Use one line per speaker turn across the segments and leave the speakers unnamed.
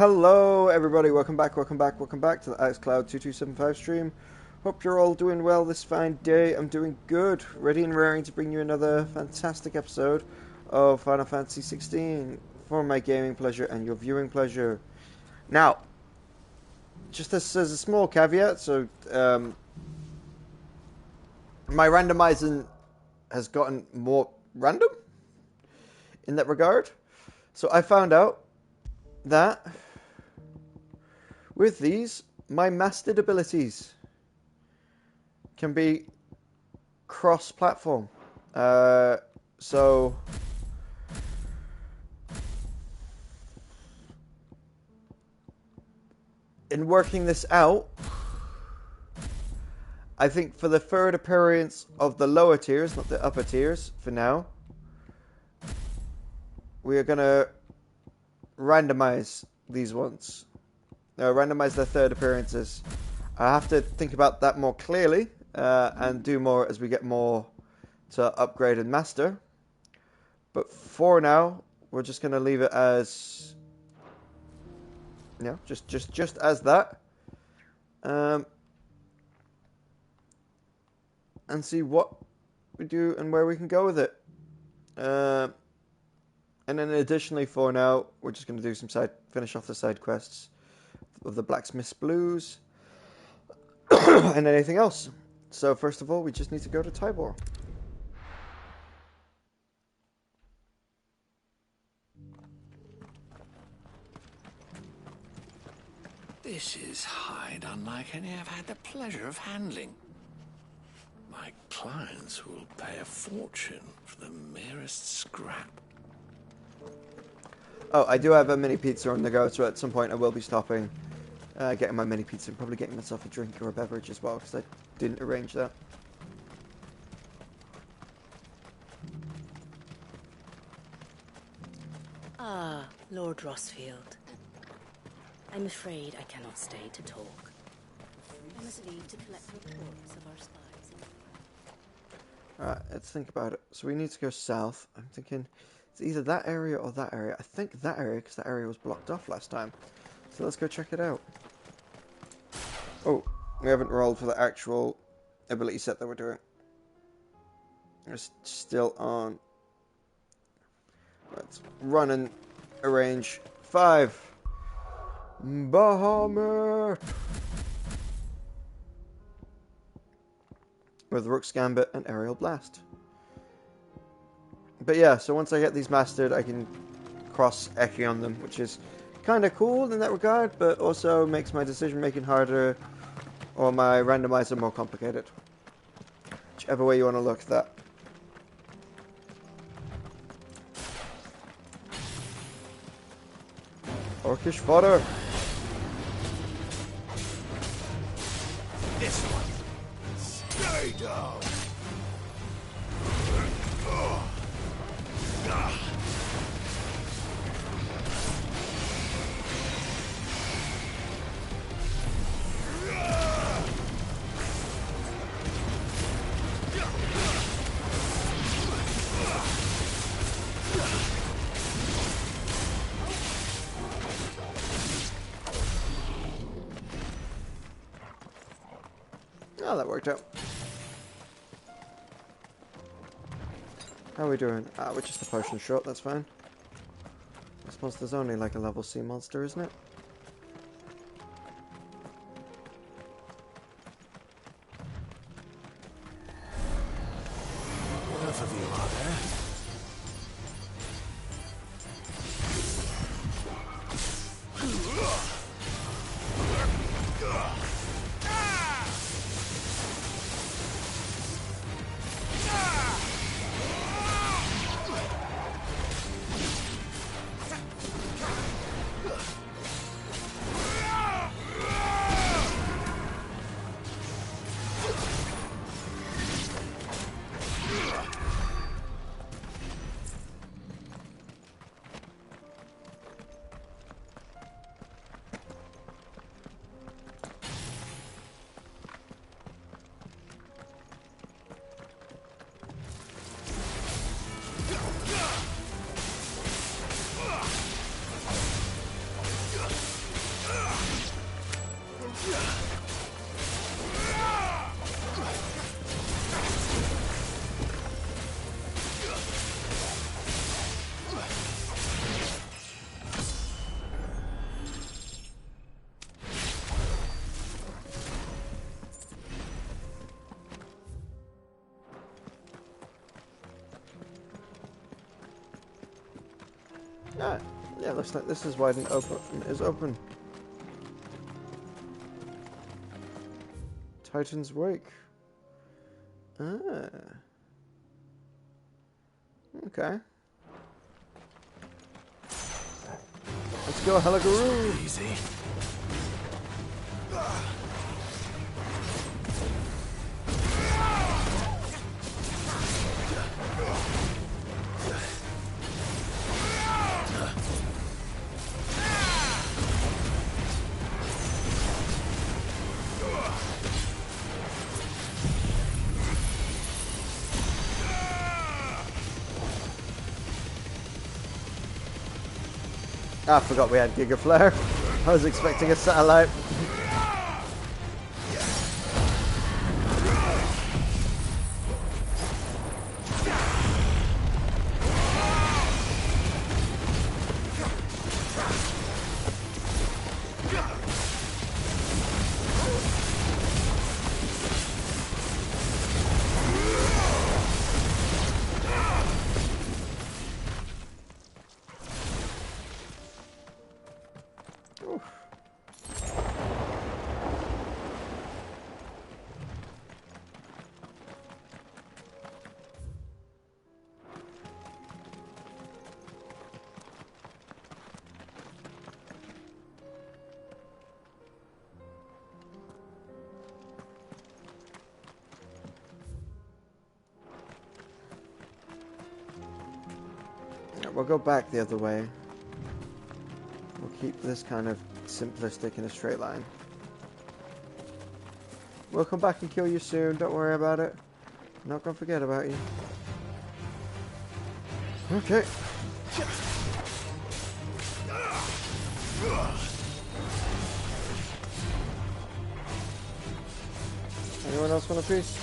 Hello everybody, welcome back to the AlexCloud2275 stream. Hope you're all doing well this fine day. I'm doing good, ready and raring to bring you another fantastic episode of Final Fantasy XVI for my gaming pleasure and your viewing pleasure. Now, just as a small caveat, so my randomizing has gotten more random in that regard. So I found out that with these, my mastered abilities can be cross-platform. So in working this out, I think for the third appearance of the lower tiers, not the upper tiers for now, we are going to randomize these ones. Randomize their third appearances. I have to think about that more clearly and do more as we get more to upgrade and master. But for now, we're just going to leave it as, just as that, and see what we do and where we can go with it. And then additionally, for now, we're just going to do finish off the side quests of the Blacksmith's Blues and anything else. So first of all, we just need to go to Tybor.
This is hide unlike any I've had the pleasure of handling. My clients will pay a fortune for the merest scrap.
Oh, I do have a mini pizza on the go, so at some point I will be stopping, getting my mini pizza and probably getting myself a drink or a beverage as well, because I didn't arrange that.
Ah, Lord Rossfield. I'm afraid I cannot stay to talk. I must leave to collect reports of our spies.
Alright, let's think about it. So we need to go south. I'm thinking it's either that area or that area. I think that area, because that area was blocked off last time. So let's go check it out. Oh, we haven't rolled for the actual ability set that we're doing. It's still on. Let's run and arrange 5. Bahamut! With Rook's Gambit and Aerial Blast. But yeah, so once I get these mastered, I can cross Eki on them, which is kind of cool in that regard, but also makes my decision making harder or my randomizer more complicated. Whichever way you want to look at that. Orcish fodder!
This one. Stay down.
Oh, that worked out. How are we doing? Ah, we're just a potion short, that's fine. I suppose there's only like a level C monster, isn't it?
Enough of you, are there?
Ah, yeah, looks like this is wide and open. Is open. Titan's Wake. Ah. Okay. Let's go, Helaguru!
Easy.
Ah, I forgot we had Giga Flare. I was expecting a satellite. We'll go back the other way. We'll keep this kind of simplistic in a straight line. We'll come back and kill you soon, don't worry about it. I'm not gonna forget about you. Okay. Anyone else want a piece?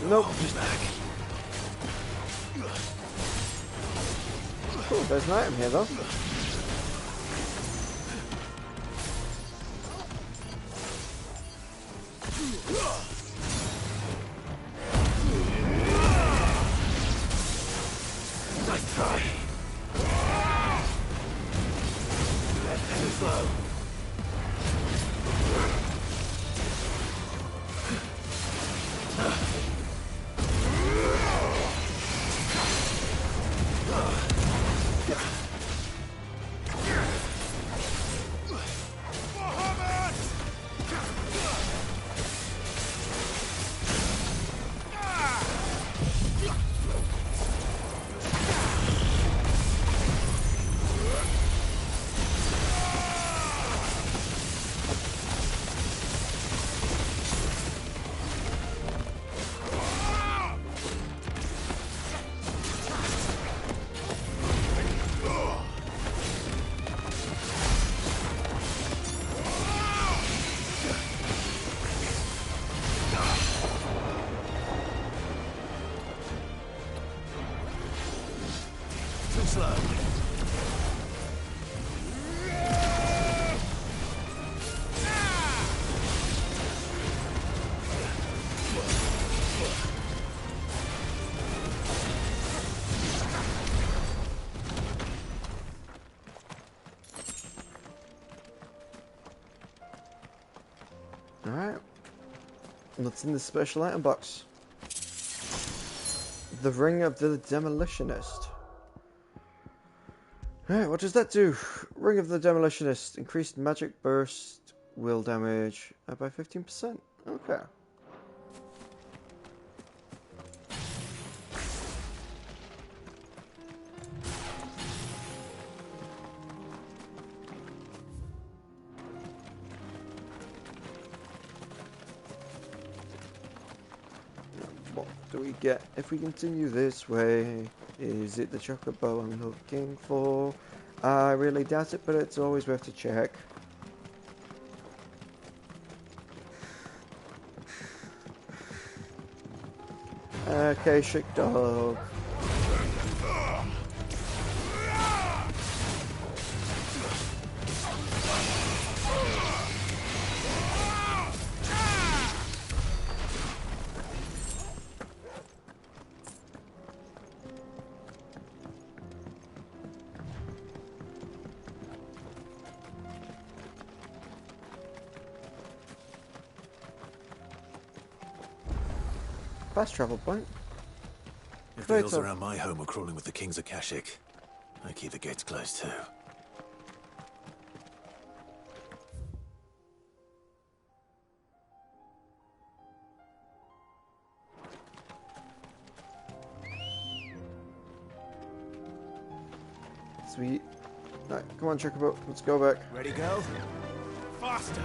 Nope. Cool, there's an item here though.
Nice try. Too slow. Slow.
Alright. What's in the special item box? The Ring of the Demolitionist. Alright, what does that do? Ring of the Demolitionist. Increased magic burst will damage by 15%. Okay. What do we get if we continue this way? Is it the chocobo I'm looking for? I really doubt it, but it's always worth a check. Okay, Chic Dog. Fast travel point.
If the hills around my home are crawling with the King's Akashic, I keep the gates closed too.
Sweet. Right, come on, Chocobo. Let's go back.
Ready, go? Faster!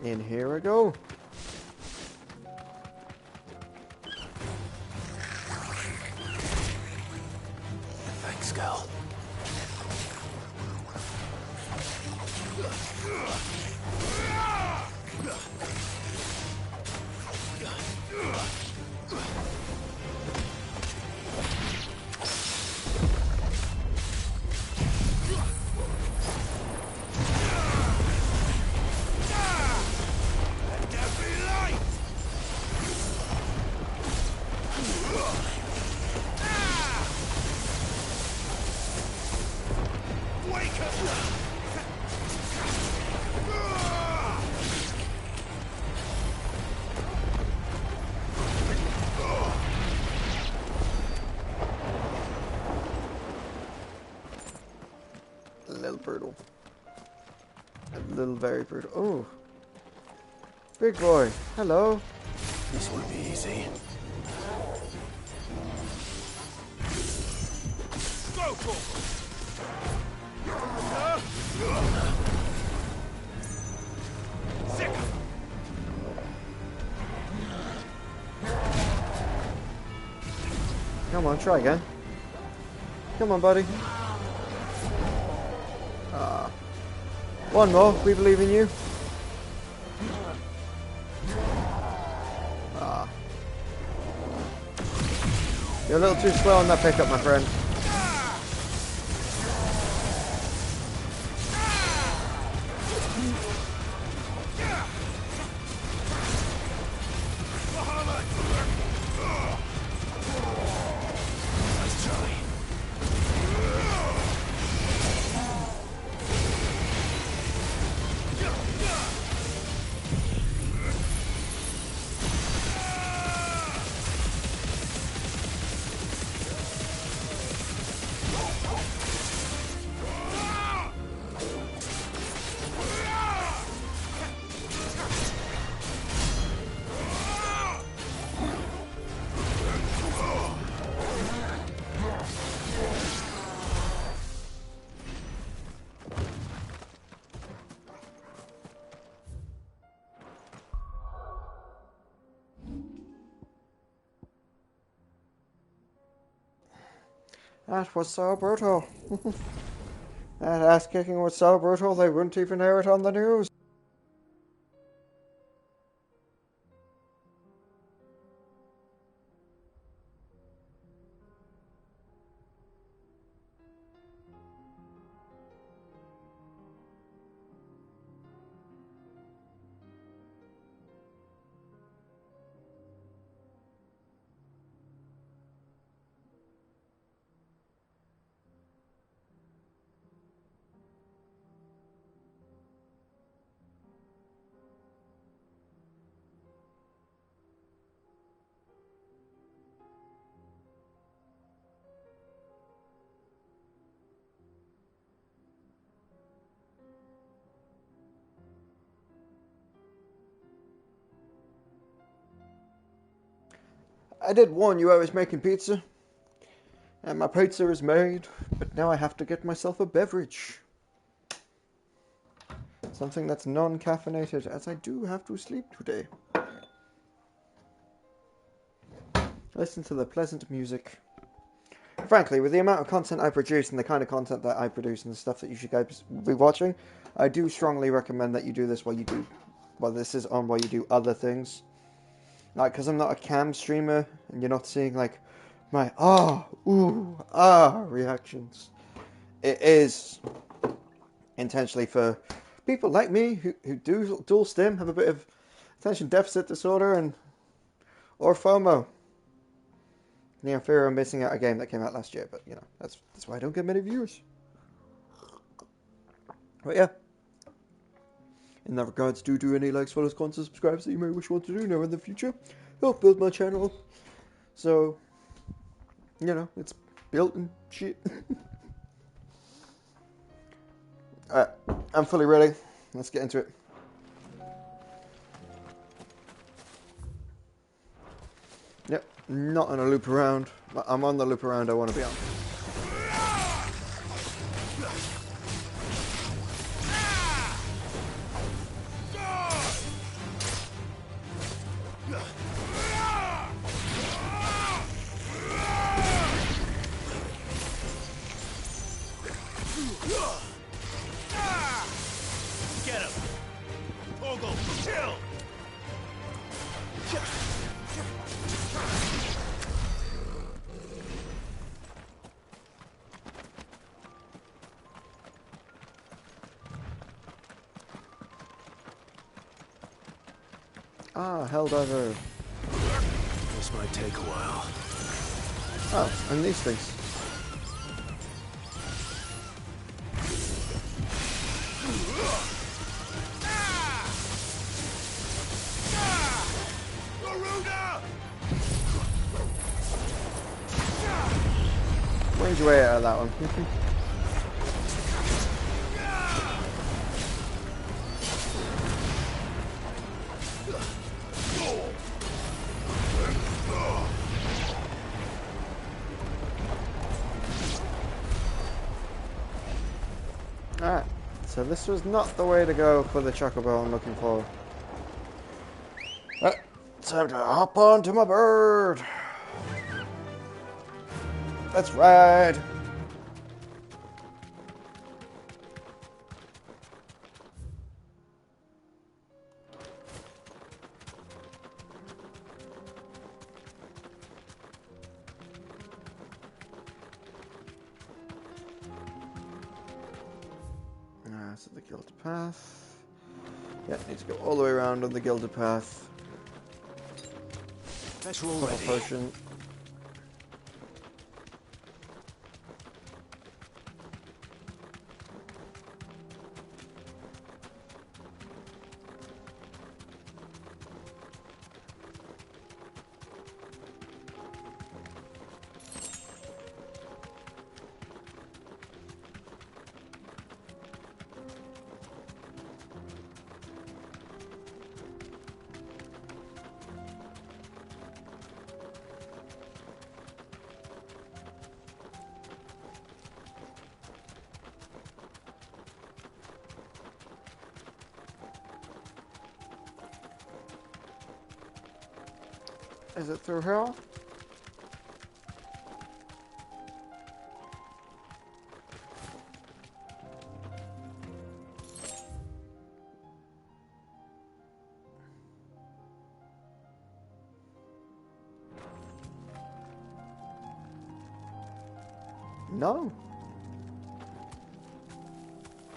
In here I go.
Thanks, girl.
A little brutal. A little very brutal. Oh. Big boy. Hello.
This won't be easy. Go for
Come on, try again. Come on, buddy. One more. We believe in you. You're a little too slow on that pickup, my friend. That was so brutal. That ass kicking was so brutal they wouldn't even air it on the news. I did warn you I was making pizza. And my pizza is made, but now I have to get myself a beverage. Something that's non-caffeinated, as I do have to sleep today. Listen to the pleasant music. Frankly, with the amount of content I produce and the kind of content that I produce and the stuff that you should guys be watching, I do strongly recommend that you do this while you do other things. Like, because I'm not a cam streamer, and you're not seeing, like, my reactions. It is intentionally for people like me who do dual stim, have a bit of attention deficit disorder, or FOMO. Fear of missing out a game that came out last year, but, that's why I don't get many viewers. But yeah. In that regards, do any likes, follows, comments, and subscribes that you may wish to do now in the future. Help build my channel. So, it's built and shit. Alright, I'm fully ready. Let's get into it. Yep, not on a loop around. I'm on the loop around I want to be on. Helldiver.
This might take a while.
Oh, and these things. Range your way out of that one. Alright, so this was not the way to go for the chocobo I'm looking for. Alright, time to hop onto my bird. Let's ride. So the Gilded Path. Yeah, need to go all the way around on the Gilded Path.
That's all ready.
Potion. Is it through here? No.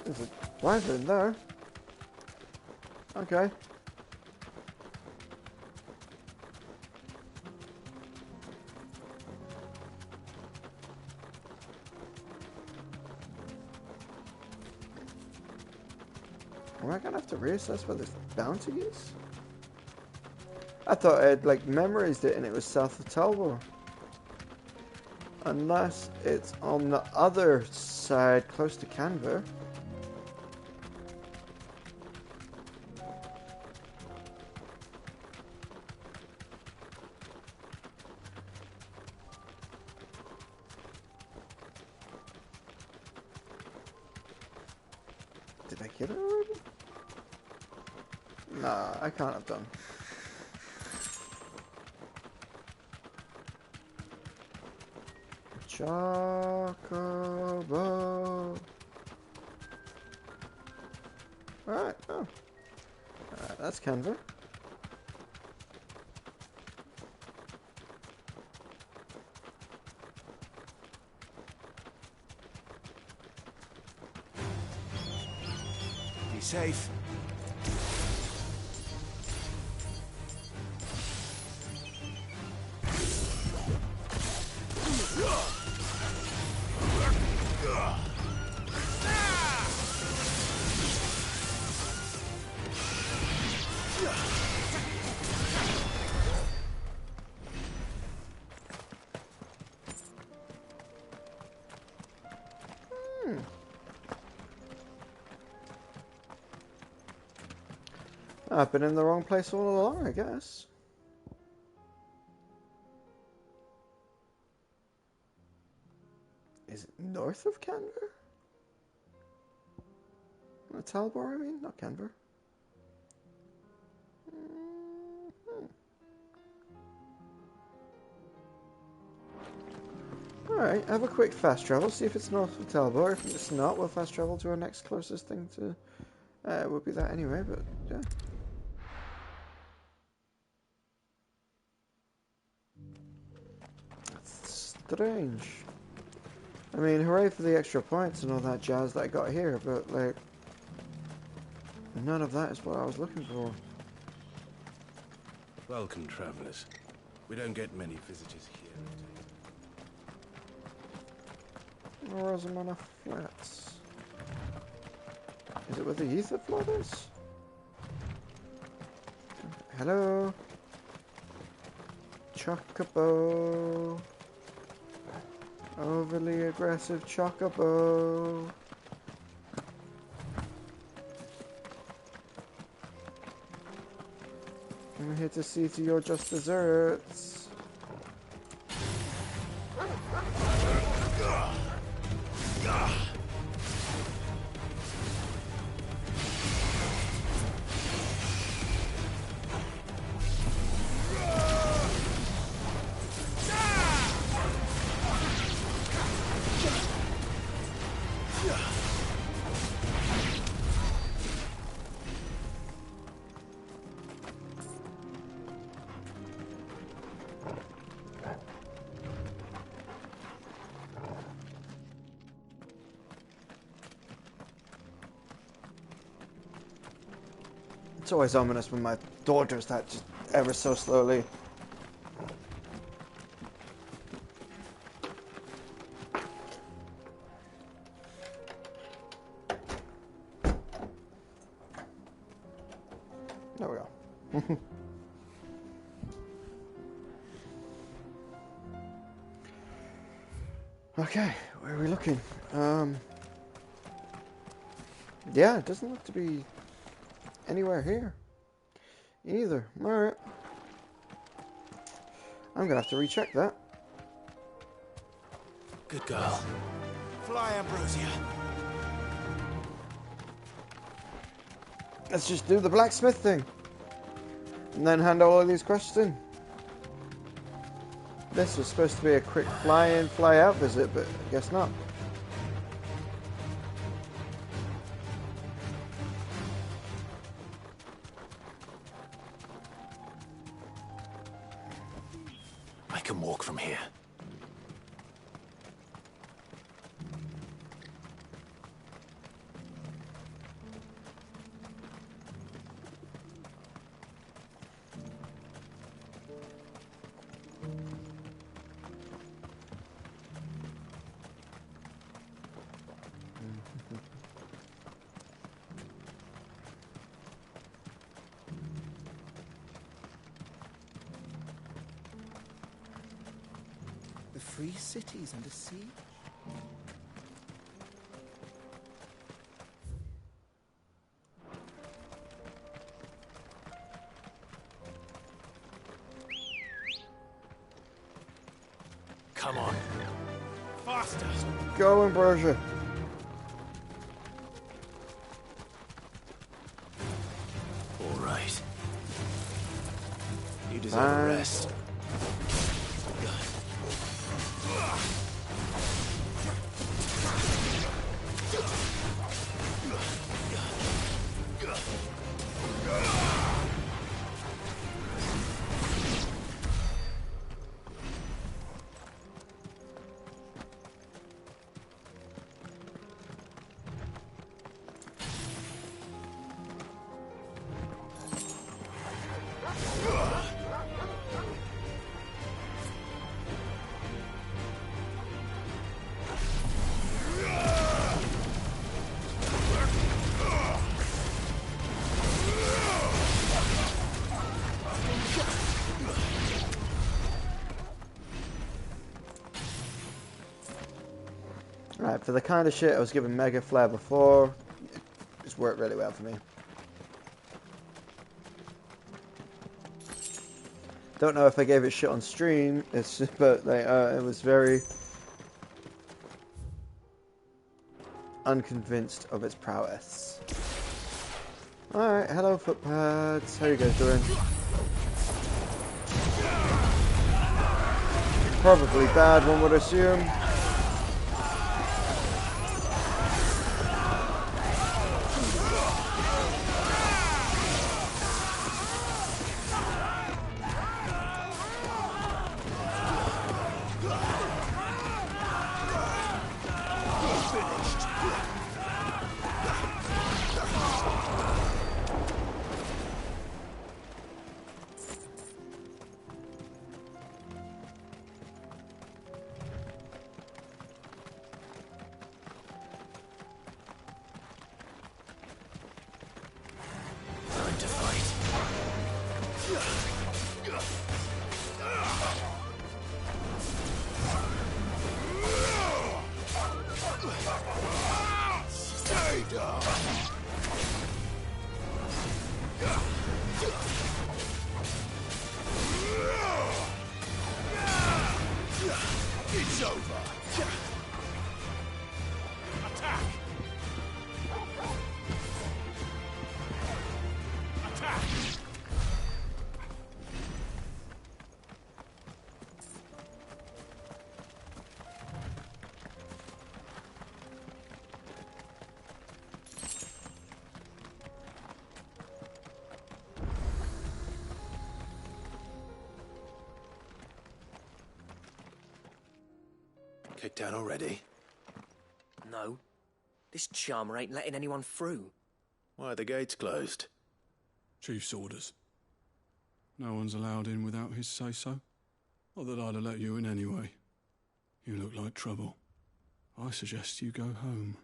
There's a driver in there. Okay. Am I gonna have to reassess where this bounty is? I thought I had memorized it and it was south of Talbot. Unless it's on the other side, close to Canver. Did I get it already? Nah, I can't have done. Chocobo. Alright, oh. Alright, that's Canva.
Be safe.
I've been in the wrong place all along, I guess. Is it north of Canver? Talbor, I mean? Not Canver. Alright, have a quick fast travel, see if it's north of Talbor. If it's not, we'll fast travel to our next closest thing to... it would be that anyway, but yeah. That's strange. I mean, hooray for the extra points and all that jazz that I got here, but like... none of that is what I was looking for.
Welcome, travelers. We don't get many visitors here.
Rosamona Flats. Is it where the ether flood is? Hello? Chocobo. Overly aggressive Chocobo. I'm here to see to your just desserts. It's always ominous when my door does that just ever so slowly. There we go. Okay, where are we looking? Yeah, it doesn't look to be anywhere here either. Alright. I'm gonna have to recheck that.
Good girl. Fly, Ambrosia.
Let's just do the blacksmith thing. And then hand all of these quests in. This was supposed to be a quick fly in, fly out visit, but I guess not.
I can walk from here.
The free cities under siege?
Come on. Faster.
Go, Ambrosia.
You deserve a rest.
Right, for the kind of shit I was giving Mega Flare before, it's worked really well for me. Don't know if I gave it shit on stream, it's just, but like, it was very unconvinced of its prowess. Alright, hello footpads, how you guys doing? Probably bad, one would assume.
It's over. Attack! Attack!
Kicked out already?
No. This charmer ain't letting anyone through.
Why are the gates closed?
Chief's orders. No one's allowed in without his say-so. Not that I'd have let you in anyway. You look like trouble. I suggest you go home.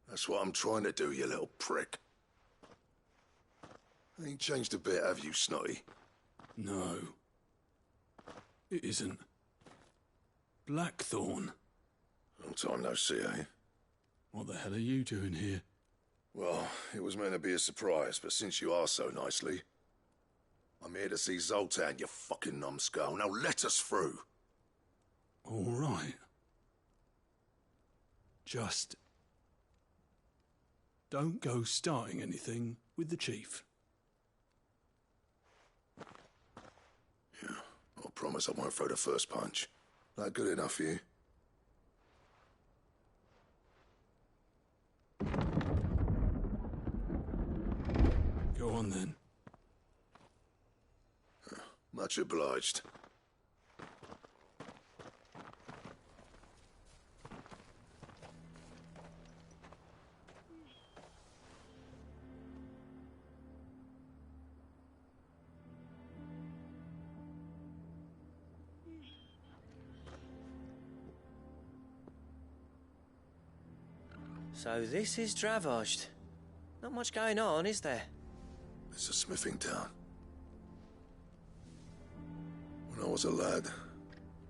That's what I'm trying to do, you little prick. Ain't changed a bit, have you, Snotty?
No. It isn't. Blackthorn.
Long time no see, eh?
What the hell are you doing here?
Well, it was meant to be a surprise, but since you asked so nicely, I'm here to see Zoltan, you fucking numbskull. Now let us through.
All right. Just don't go starting anything with the chief.
Yeah, I promise I won't throw the first punch. That good enough for you?
Go on then.
Much obliged.
So this is Dravaged. Not much going on, is there?
It's a smithing town. When I was a lad,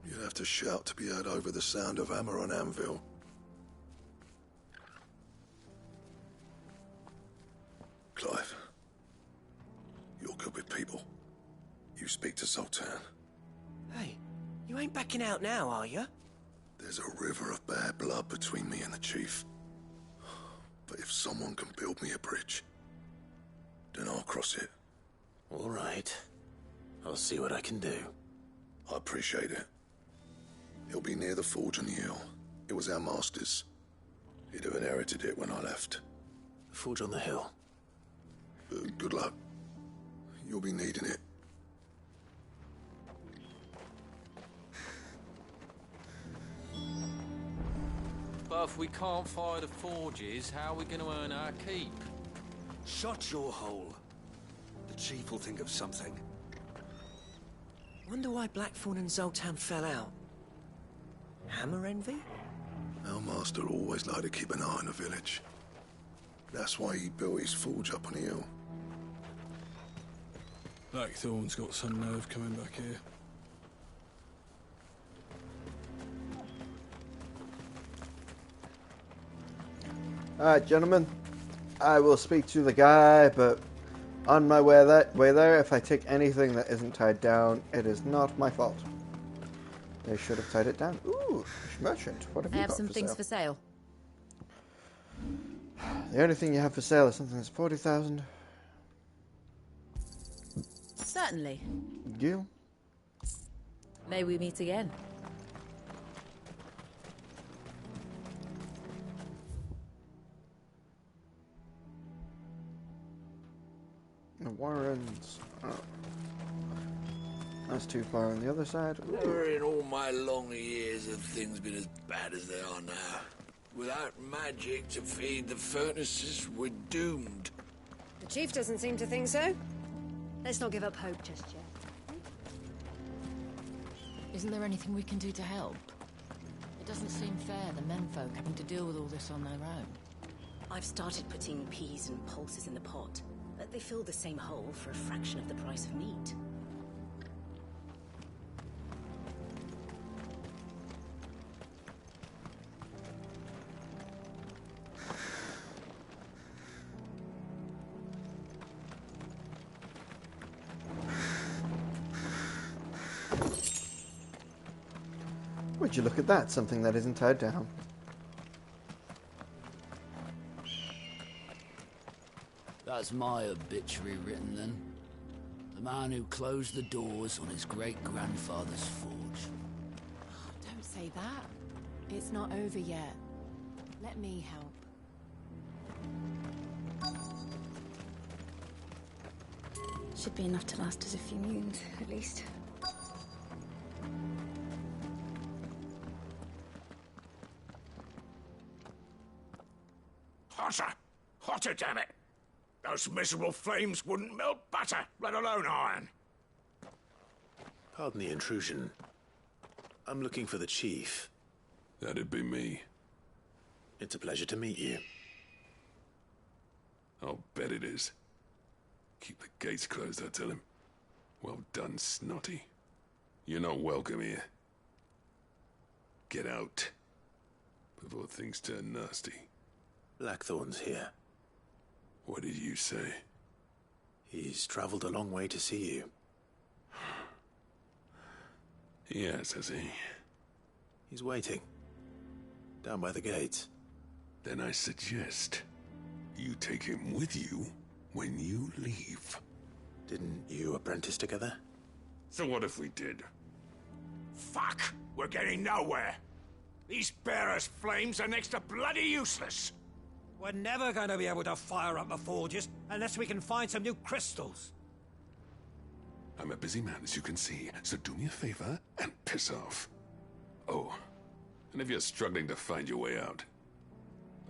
you'd have to shout to be heard over the sound of hammer on anvil. Clive, you're good with people. You speak to Zoltan.
Hey, you ain't backing out now, are you?
There's a river of bad blood between me and the chief. But if someone can build me a bridge, then I'll cross it.
All right. I'll see what I can do.
I appreciate it. It'll be near the forge on the hill. It was our master's. He'd have inherited it when I left.
The forge on the hill.
Good luck. You'll be needing it.
But if we can't fire the forges, how are we going to earn our keep?
Shut your hole. The chief will think of something.
Wonder why Blackthorn and Zoltan fell out. Hammer envy?
Our master always liked to keep an eye on the village. That's why he built his forge up on the hill.
Blackthorn's got some nerve coming back here.
Alright, gentlemen. I will speak to the guy, but on my way there, if I take anything that isn't tied down, it is not my fault. They should have tied it down. Ooh, merchant. What have you got for sale?
I have some things for sale.
The only thing you have for sale is something that's 40,000.
Certainly.
Deal.
May we meet again.
The Warrens. Oh. That's too far on the other side. Ooh.
Never in all my long years have things been as bad as they are now. Without magic to feed the furnaces, we're doomed.
The chief doesn't seem to think so. Let's not give up hope just yet.
Isn't there anything we can do to help? It doesn't seem fair, the menfolk having to deal with all this on their own.
I've started putting peas and pulses in the pot, but they fill the same hole for a fraction of the price of meat.
Would you look at that? Something that isn't tied down.
That's my obituary written then. The man who closed the doors on his great-grandfather's forge.
Don't say that. It's not over yet. Let me help.
Should be enough to last us a few moons, at least.
Hotter! Hotter, damn it! Those miserable flames wouldn't melt butter, let alone iron.
Pardon the intrusion. I'm looking for the chief.
That'd be me.
It's a pleasure to meet you.
I'll bet it is. Keep the gates closed, I tell him. Well done, Snotty. You're not welcome here. Get out. Before things turn nasty.
Blackthorn's here.
What did you say?
He's traveled a long way to see you.
Yes, has he?
He's waiting. Down by the gates.
Then I suggest you take him with you when you leave.
Didn't you apprentice together?
So what if we did? Fuck! We're getting nowhere! These bearers' flames are next to bloody useless!
We're never going to be able to fire up the forges unless we can find some new crystals.
I'm a busy man, as you can see, so do me a favor and piss off. Oh, and if you're struggling to find your way out,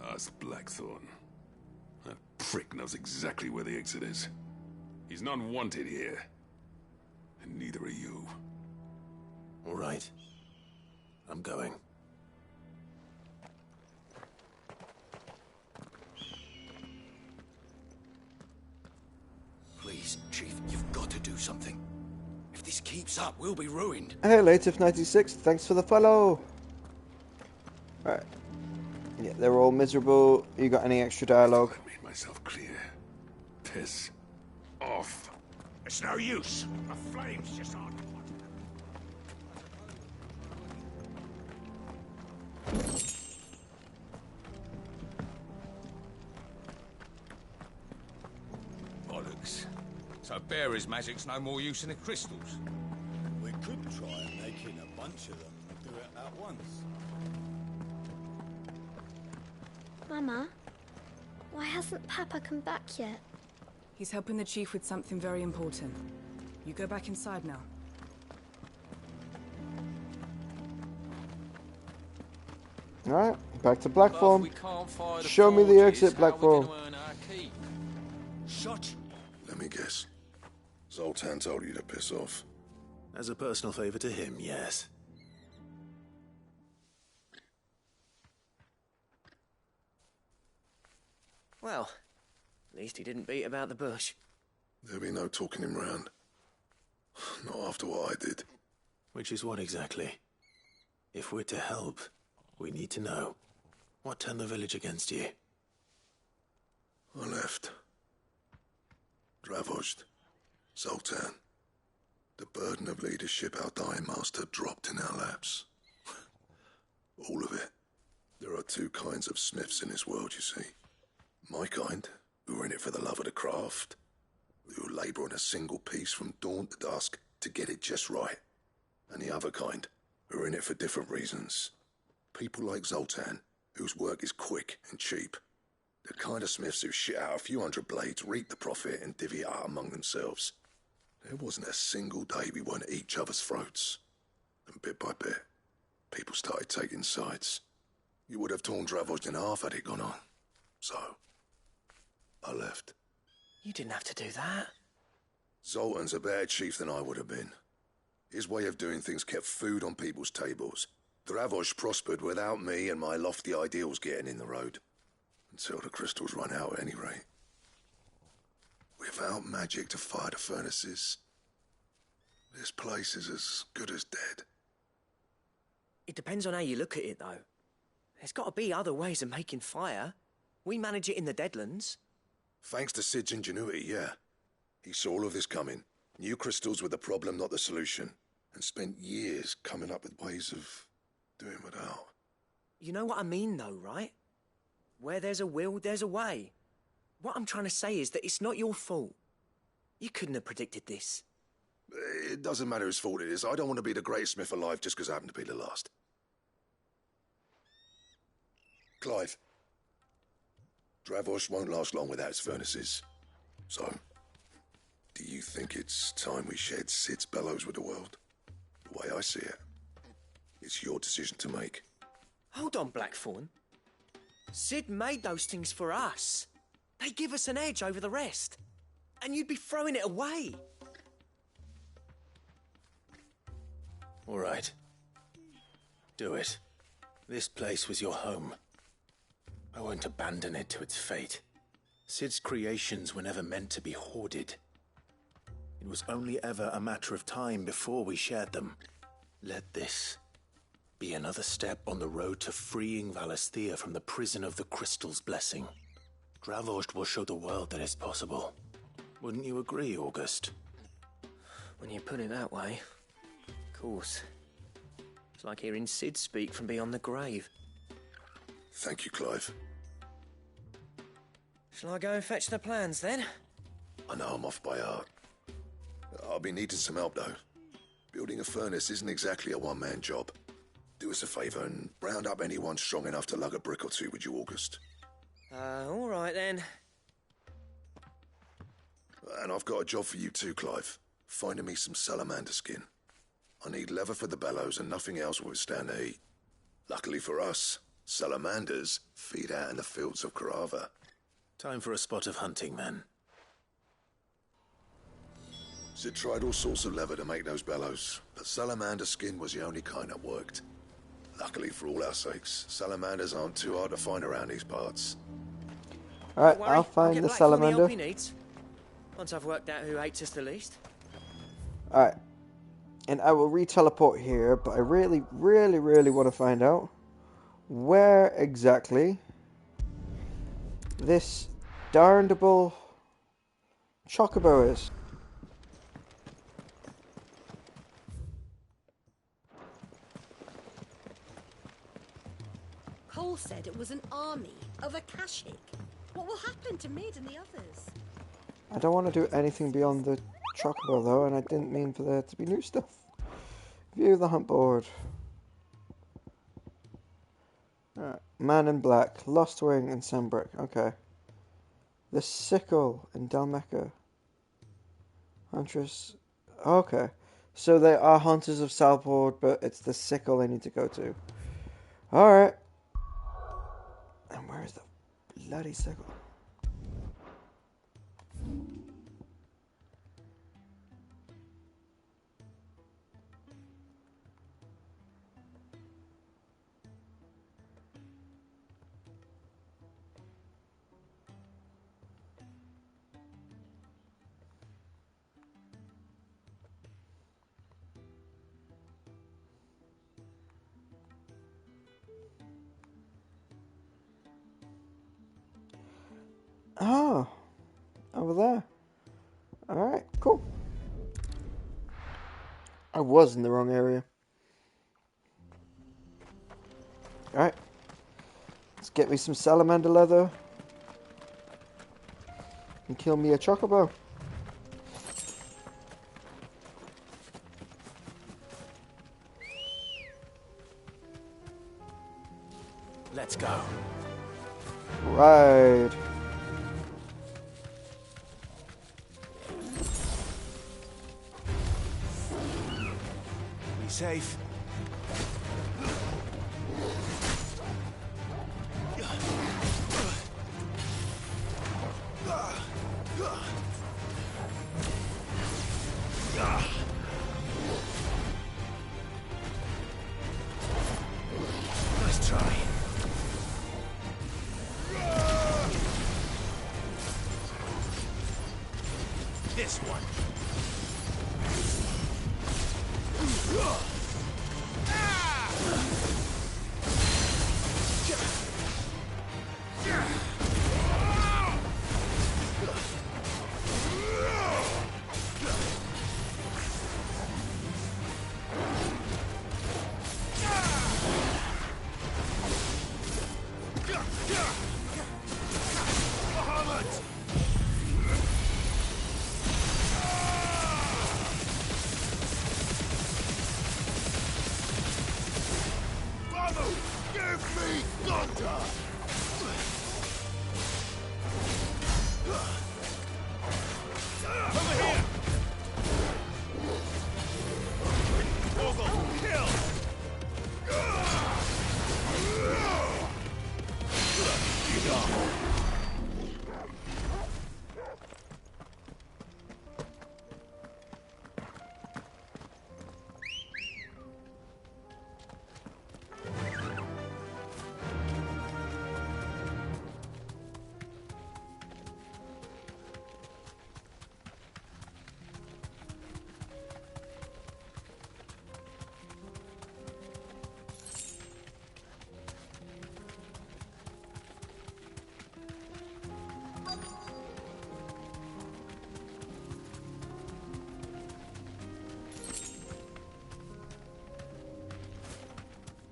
ask Blackthorn. That prick knows exactly where the exit is. He's not wanted here. And neither are you.
All right. I'm going.
Please, Chief, you've got to do something. If this keeps up, we'll be ruined.
Hey, Latif96, thanks for the follow. Right. Yeah, they're all miserable. You got any extra dialogue?
I made myself clear. Piss off.
It's no use. The flames just aren't hot.
Bollocks.
So bearer's magic's no more use than the crystals.
We could try making a bunch of them and do it at once.
Mama, why hasn't Papa come back yet?
He's helping the chief with something very important. You go back inside now.
Alright, back to Blackthorn.
We can't fire the
Show me the
forges,
exit,
how are we
Blackthorn.
gonna earn our keep?
Shut.
Let me guess. Zoltan told you to piss off.
As a personal favor to him, yes.
Well, at least he didn't beat about the bush.
There'll be no talking him round. Not after what I did.
Which is what exactly? If we're to help, we need to know. What turned the village against you?
I left. Dravozd. Zoltan. The burden of leadership our dying master dropped in our laps. All of it. There are two kinds of smiths in this world, you see. My kind, who are in it for the love of the craft, who labour on a single piece from dawn to dusk to get it just right. And the other kind, who are in it for different reasons. People like Zoltan, whose work is quick and cheap. The kind of smiths who shit out a few hundred blades, reap the profit, and divvy it out among themselves. There wasn't a single day we weren't at each other's throats. And bit by bit, people started taking sides. You would have torn Dravozd in half had it gone on. So, I left.
You didn't have to do that.
Zoltan's a better chief than I would have been. His way of doing things kept food on people's tables. Dravozd prospered without me and my lofty ideals getting in the road. Until the crystals run out at any rate. Without magic to fire the furnaces, this place is as good as dead.
It depends on how you look at it, though. There's got to be other ways of making fire. We manage it in the Deadlands.
Thanks to Sid's ingenuity, yeah. He saw all of this coming. Knew crystals were the problem, not the solution. And spent years coming up with ways of doing without.
You know what I mean, though, right? Where there's a will, there's a way. What I'm trying to say is that it's not your fault. You couldn't have predicted this.
It doesn't matter whose fault it is. I don't want to be the greatest smith alive just because I happen to be the last. Clive. Dravozd won't last long without its furnaces. So, do you think it's time we shared Sid's bellows with the world? The way I see it, it's your decision to make.
Hold on, Blackthorn. Sid made those things for us. They give us an edge over the rest. And you'd be throwing it away.
All right. Do it. This place was your home. I won't abandon it to its fate. Sid's creations were never meant to be hoarded. It was only ever a matter of time before we shared them. Let this be another step on the road to freeing Valisthea from the prison of the Crystal's blessing. Dravozd will show the world that it's possible. Wouldn't you agree, August?
When you put it that way, of course. It's like hearing Sid speak from beyond the grave.
Thank you, Clive.
Shall I go and fetch the plans, then?
I know I'm off by heart. I'll be needing some help, though. Building a furnace isn't exactly a one-man job. Do us a favour and round up anyone strong enough to lug a brick or two, would you, August?
All right, then.
And I've got a job for you too, Clive. Finding me some salamander skin. I need leather for the bellows and nothing else will withstand the heat. Luckily for us, salamanders feed out in the fields of Carava.
Time for a spot of hunting, then.
Sid tried all sorts of leather to make those bellows, but salamander skin was the only kind that worked. Luckily for all our sakes, salamanders aren't too hard to find around these parts.
Alright, I'll find the salamander.
The needs, once I've worked out who hates us the least.
Alright. And I will re-teleport here, but I really want to find out where exactly this darnable chocobo is.
Cole said it was an army of Akashic. What will happen to Mid and the others?
I don't want to do anything beyond the chocobo though, and I didn't mean for there to be new stuff. View the hunt board. Alright. Man in Black, Lost Wing, and Sandbrick. Okay. The Sickle in Dalmeca. Huntress. Okay. So they are Hunters of Salpord, but it's the Sickle they need to go to. Alright. And where is the bloody Sickle? Oh, over there. Alright, cool. I was in the wrong area. Alright. Let's get me some salamander leather. And kill me a chocobo.
Let's go.
Ride.
Be safe. Nice try. This one.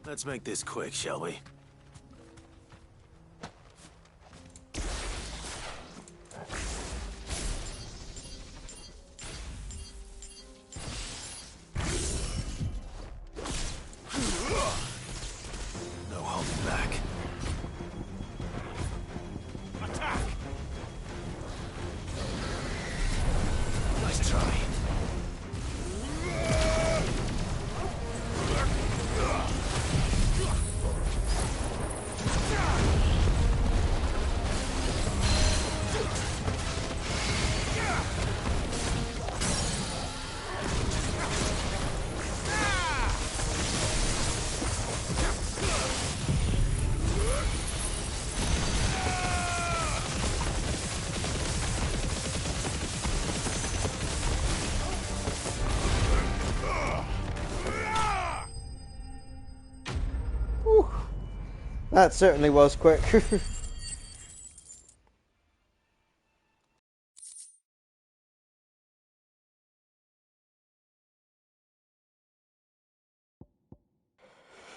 Let's make this quick, shall we? No holding back. Attack! Nice try.
That certainly was quick.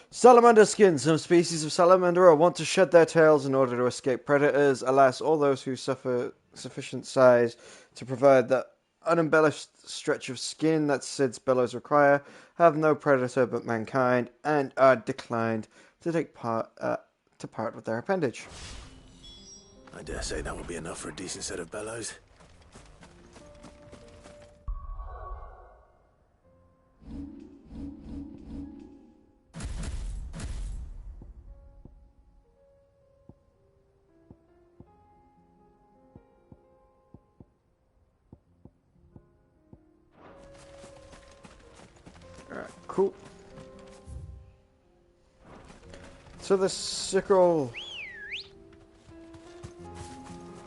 Salamander skin. Some species of salamander want to shed their tails in order to escape predators. Alas, all those who suffer sufficient size to provide the unembellished stretch of skin that Cid's bellows require, have no predator but mankind, and are declined to take part with their appendage.
I dare say that will be enough for a decent set of bellows.
Alright, cool. So the sickle.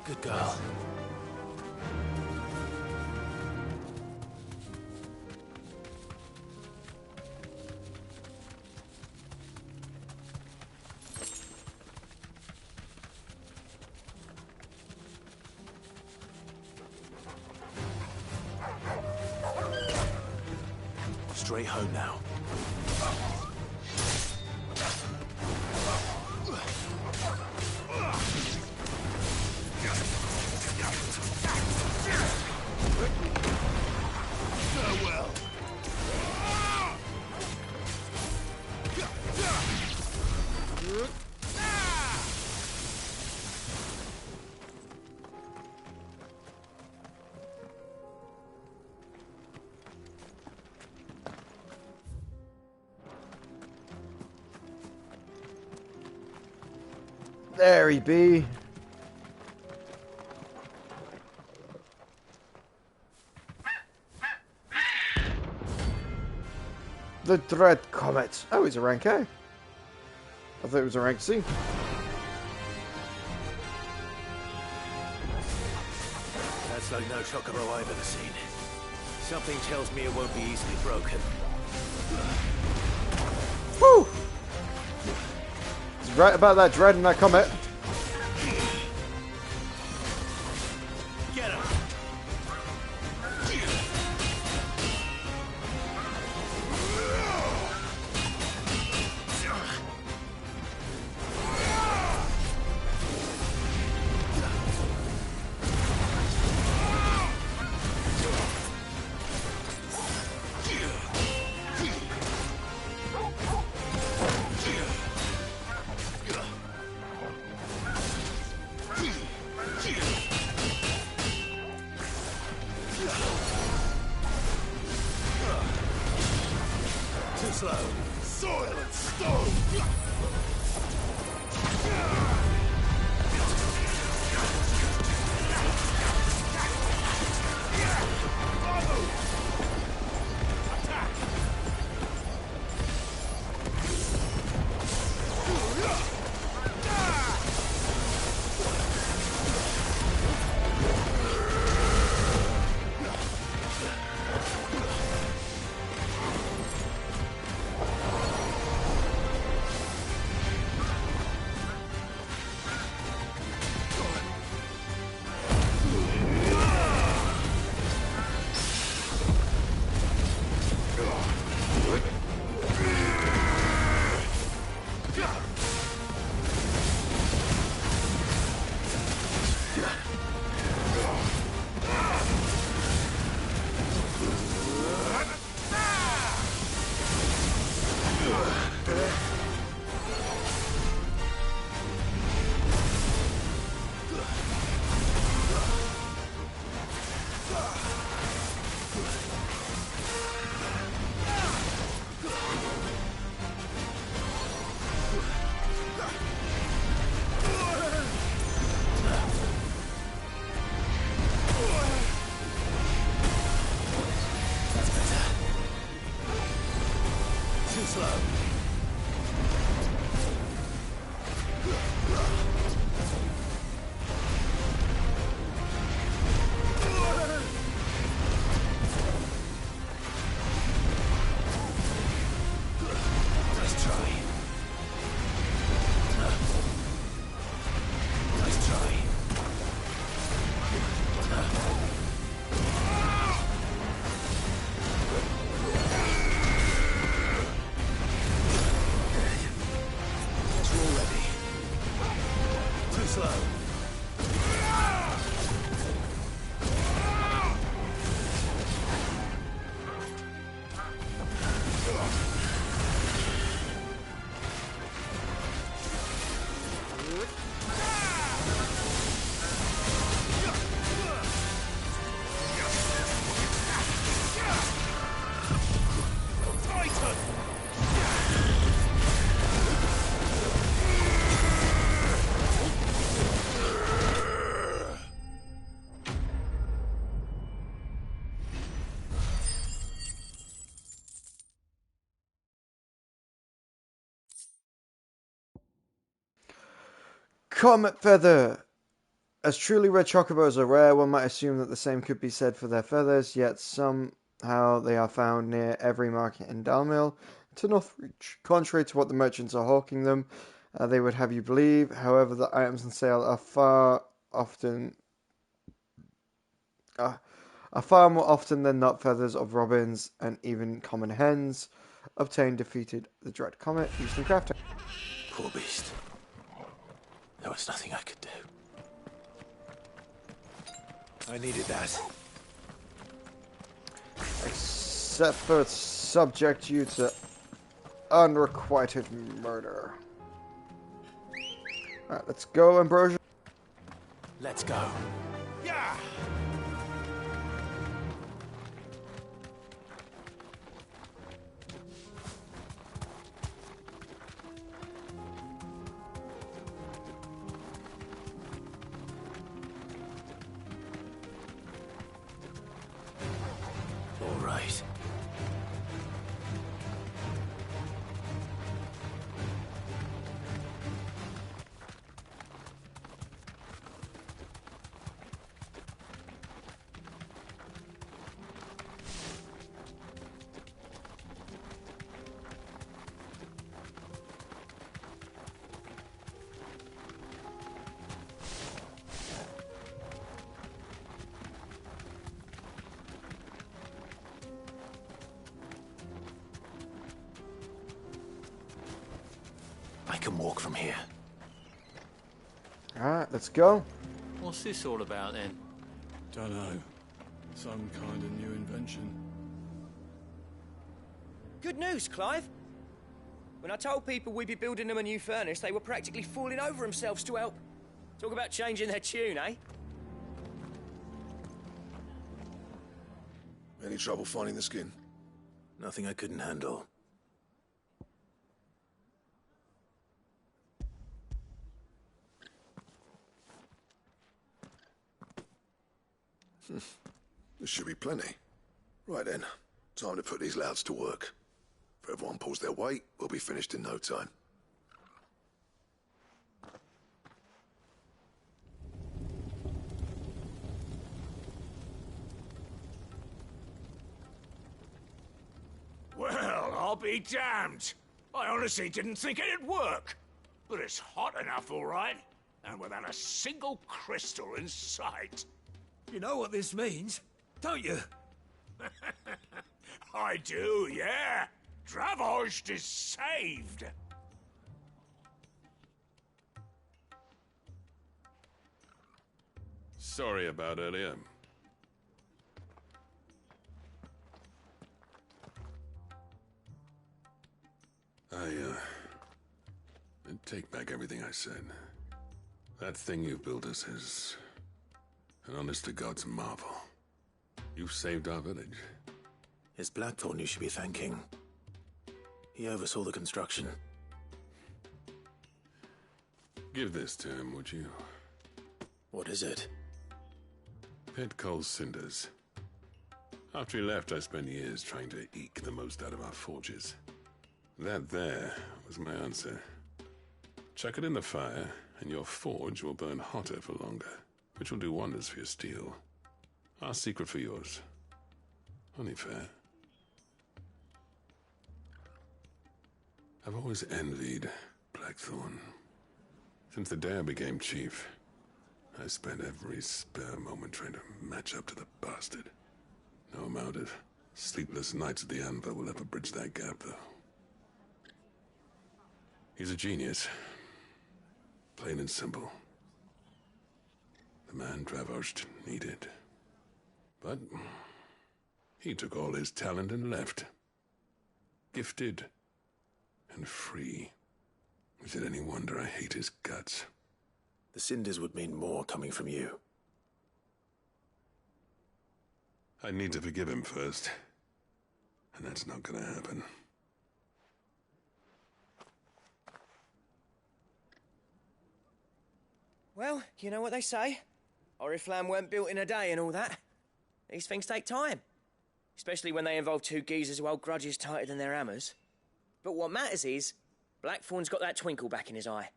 Good girl. Straight home now. Farewell.
There he be. The Dread Comet. Oh, he's a rank A. I thought it was a rank C.
That's like no Chocobo I've ever seen. Something tells me it won't be easily broken.
Woo! He's right about that Dread and that Comet.
Get him! Too slow.
Soil and stone!
Comet feather! As truly red chocobos are rare, one might assume that the same could be said for their feathers, yet somehow they are found near every market in Dalmil to Northreach. Contrary to what the merchants are hawking them, they would have you believe. However, the items on sale are far more often than not feathers of robins and even common hens. Obtained defeated the dread comet used in crafting.
Poor beast. There was nothing I could do. I needed that.
Except for its subject you to unrequited murder. Alright, let's go, Ambrosia.
Let's go.
Yeah.
All right. I can walk from here.
Alright, let's go.
What's this all about then?
Dunno. Some kind of new invention.
Good news, Clive. When I told people we'd be building them a new furnace, they were practically falling over themselves to help. Talk about changing their tune, eh?
Any trouble finding the skin?
Nothing I couldn't handle.
There should be plenty. Right then, time to put these louds to work. If everyone pulls their weight, we'll be finished in no time.
Well, I'll be damned. I honestly didn't think it'd work. But it's hot enough, all right. And without a single crystal in sight.
You know what this means, don't you?
I do, yeah. Dravost is saved.
Sorry about earlier. I take back everything I said. That thing you built us is an honest-to-God's marvel. You saved our village.
It's Blackthorn you should be thanking. He oversaw the construction.
Give this to him, would you?
What is it?
Pit Coal's cinders. After he left, I spent years trying to eke the most out of our forges. That there was my answer. Chuck it in the fire, and your forge will burn hotter for longer, which will do wonders for your steel. Our secret for yours. Only fair. I've always envied Blackthorn. Since the day I became chief, I spent every spare moment trying to match up to the bastard. No amount of sleepless nights at the anvil will ever bridge that gap, though. He's a genius. Plain and simple. The man Dravost needed. But he took all his talent and left. Gifted and free. Is it any wonder I hate his guts?
The cinders would mean more coming from you.
I need to forgive him first. And that's not gonna happen.
Well, you know what they say. Oriflamme weren't built in a day and all that. These things take time. Especially when they involve two geezers who hold grudges tighter than their hammers. But what matters is, Blackthorn's got that twinkle back in his eye.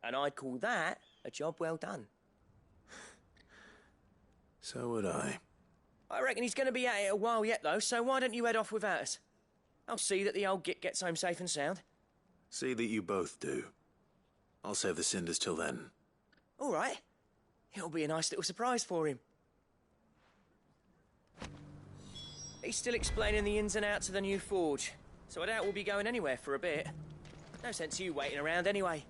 And I'd call that A job well done.
So would I.
I reckon he's going to be at it a while yet, though, so why don't you head off without us? I'll see that the old git gets home safe and sound.
See that you both do. I'll save the cinders till then.
All right. It'll be a nice little surprise for him. He's still explaining the ins and outs of the new forge, so I doubt we'll be going anywhere for a bit. No sense you waiting around anyway.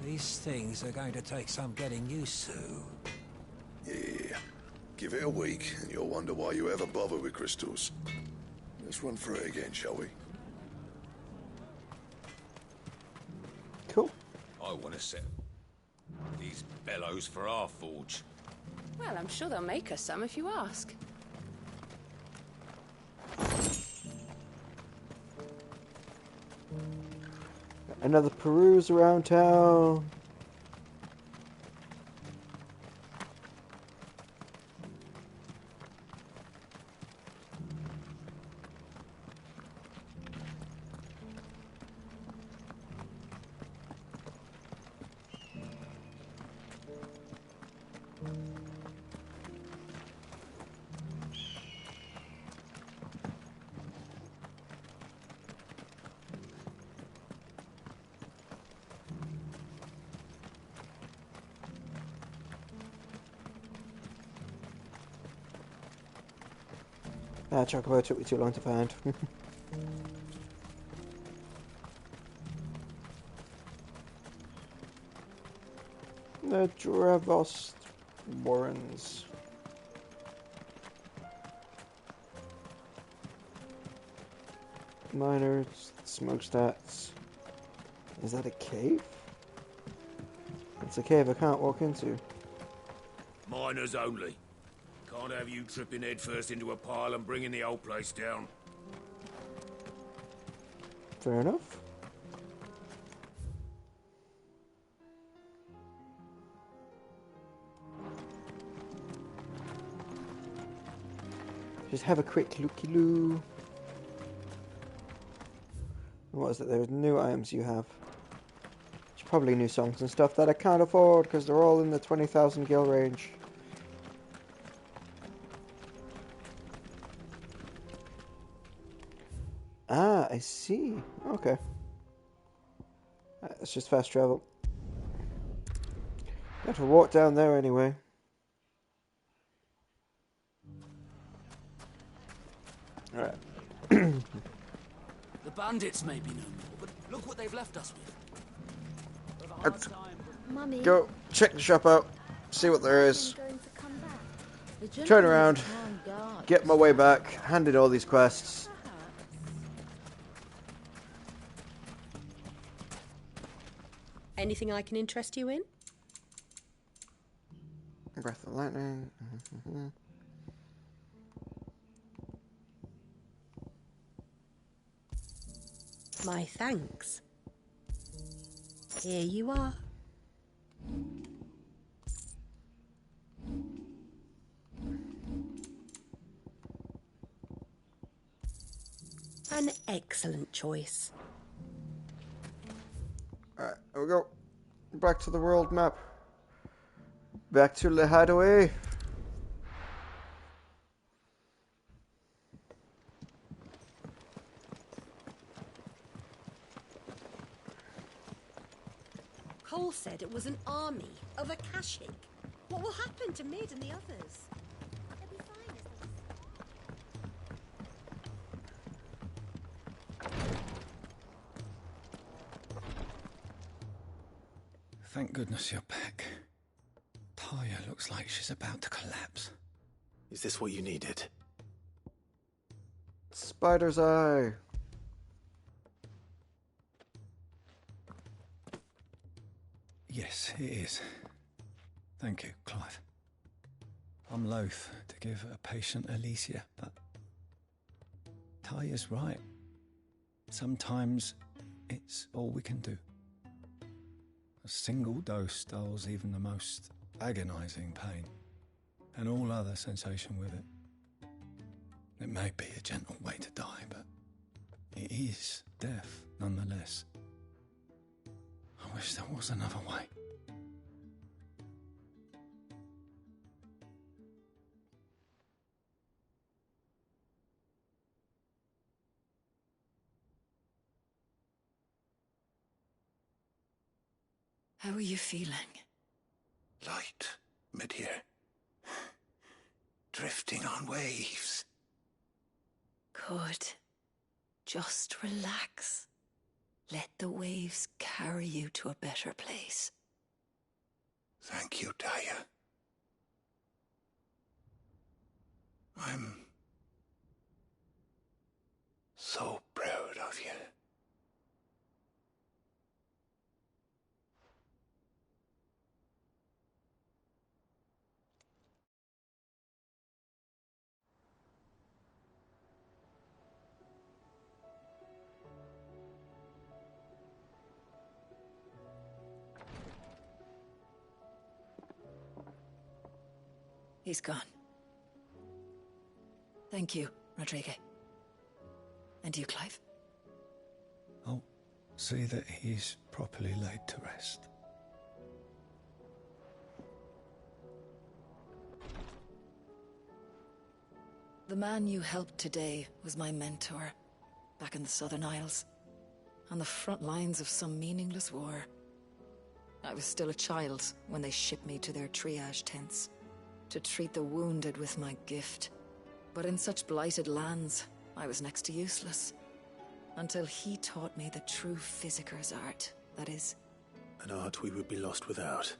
These things are going to take some getting used to.
Yeah. Give it a week, and you'll wonder why you ever bother with crystals. Let's run through it again, shall we?
Cool.
I want to set these bellows for our forge.
Well, I'm sure they'll make us some if you ask.
Another peruse around town. Chocobo took me too long to find. The Dravos Warrens. Miners, smokestacks. Is that a cave? It's a cave I can't walk into.
Miners only. Can't have you tripping headfirst into a pile and bringing the whole place down.
Fair enough. Just have a quick looky-loo. What is it? There's new items you have. It's probably new songs and stuff that I can't afford because they're all in the 20,000 gil range. Ah, I see. Okay. It's just fast travel. You have to walk down there anyway. Alright.
The bandits may be no more, but look what they've left us with.
Let's
Mummy,
go check the shop out, see what there is.
going to come back.
Turn around, get my way back, hand in all these quests.
Anything I can interest you in?
Breath of lightning.
My thanks. Here you are. An excellent choice.
Alright, here we go. Back to the world map. Back to the hideaway.
Cole said it was an army of Akashic. What will happen to Mid and the others?
Thank goodness you're back. Taya looks like she's about to collapse.
Is this what you needed?
Spider's eye.
Yes, it is. Thank you, Clive. I'm loath to give a patient Alicia, but Taya's right. Sometimes it's all we can do. A single dose dulls even the most agonizing pain, and all other sensation with it. It may be a gentle way to die, but it is death nonetheless. I wish there was another way.
How are you feeling?
Light, mid-here. Drifting on waves.
Good. Just relax. Let the waves carry you to a better place.
Thank you, Daya. I'm so proud of you.
He's gone. Thank you, Rodrigo. And you, Clive?
I'll see that he's properly laid to rest.
The man you helped today was my mentor, back in the Southern Isles, on the front lines of some meaningless war. I was still a child when they shipped me to their triage tents, to treat the wounded with my gift. But in such blighted lands, I was next to useless. Until he taught me the true physicker's art, that is.
An art we would be lost without.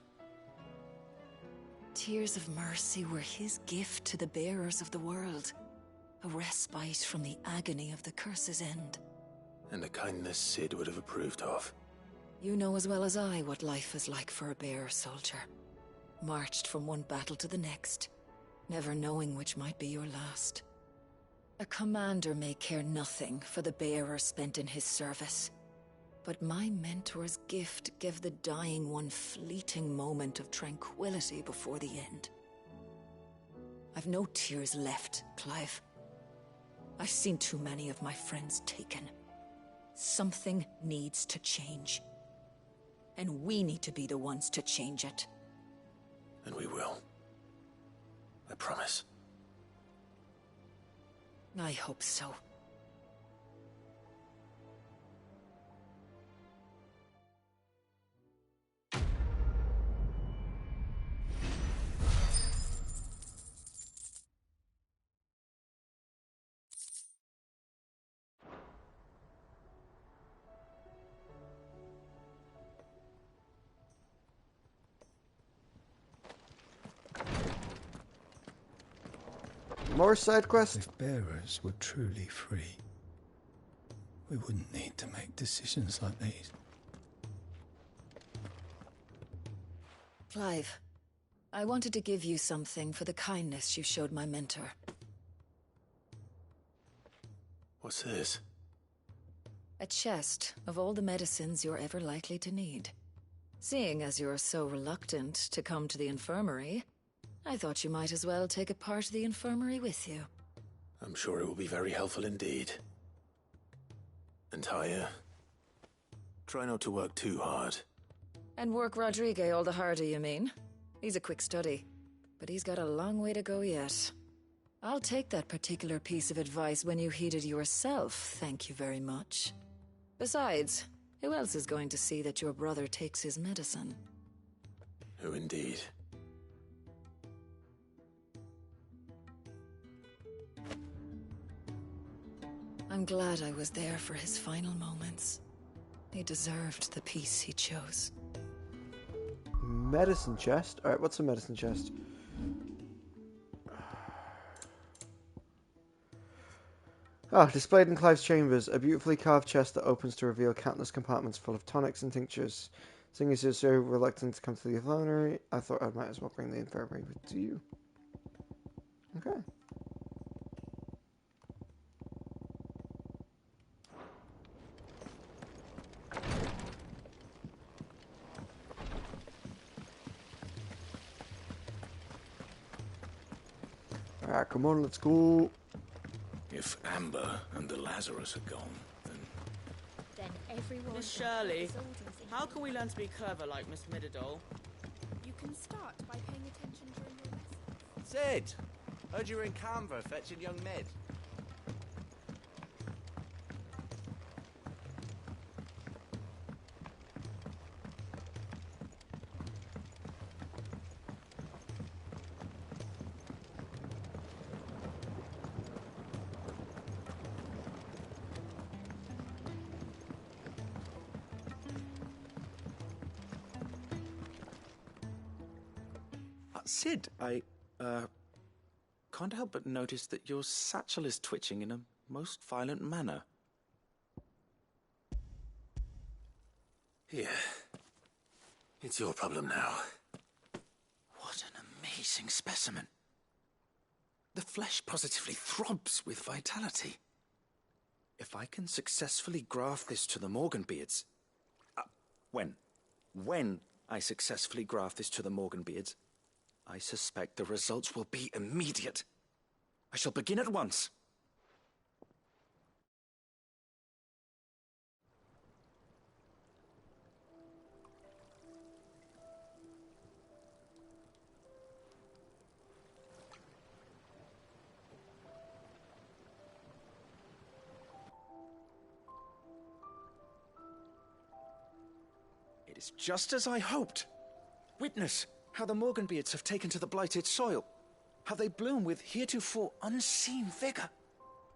Tears of mercy were his gift to the bearers of the world. A respite from the agony of the curse's end.
And a kindness Sid would have approved of.
You know as well as I what life is like for a bearer soldier. Marched from one battle to the next, never knowing which might be your last. A commander may care nothing for the bearer spent in his service, but my mentor's gift gave the dying one fleeting moment of tranquility before the end. I've no tears left, Clive. I've seen too many of my friends taken. Something needs to change. And we need to be the ones to change it.
And we will. I promise.
I hope so.
More side quests?
If bearers were truly free, we wouldn't need to make decisions like these.
Clive, I wanted to give you something for the kindness you showed my mentor.
What's this?
A chest of all the medicines you're ever likely to need. Seeing as you're so reluctant to come to the infirmary, I thought you might as well take a part of the infirmary with you.
I'm sure it will be very helpful indeed. And Taya, try not to work too hard.
And work Rodrigo all the harder, you mean? He's a quick study, but he's got a long way to go yet. I'll take that particular piece of advice when you heed it yourself, thank you very much. Besides, who else is going to see that your brother takes his medicine?
Who indeed?
I'm glad I was there for his final moments. He deserved the peace he chose.
Medicine chest? Alright, what's a medicine chest? Displayed in Clive's chambers, a beautifully carved chest that opens to reveal countless compartments full of tonics and tinctures. Seeing as you're so reluctant to come to the infirmary, I thought I might as well bring the infirmary to you. Okay. Alright, come on, let's go.
If Amber and the Lazarus are gone, then
Then everyone...
Miss Shirley, how can we learn to be clever like Miss Middledole?
You can start by paying attention during your lessons.
Sid! Heard you were in Canberra fetching young Med.
Sid, I can't help but notice that your satchel is twitching in a most violent manner. Here. It's your problem now. What an amazing specimen. The flesh positively throbs with vitality. If I can successfully graft this to the Morganbeards... When I successfully graft this to the Morganbeards, I suspect the results will be immediate. I shall begin at once. It is just as I hoped. Witness how the Morganbeards have taken to the blighted soil, how they bloom with heretofore unseen vigor.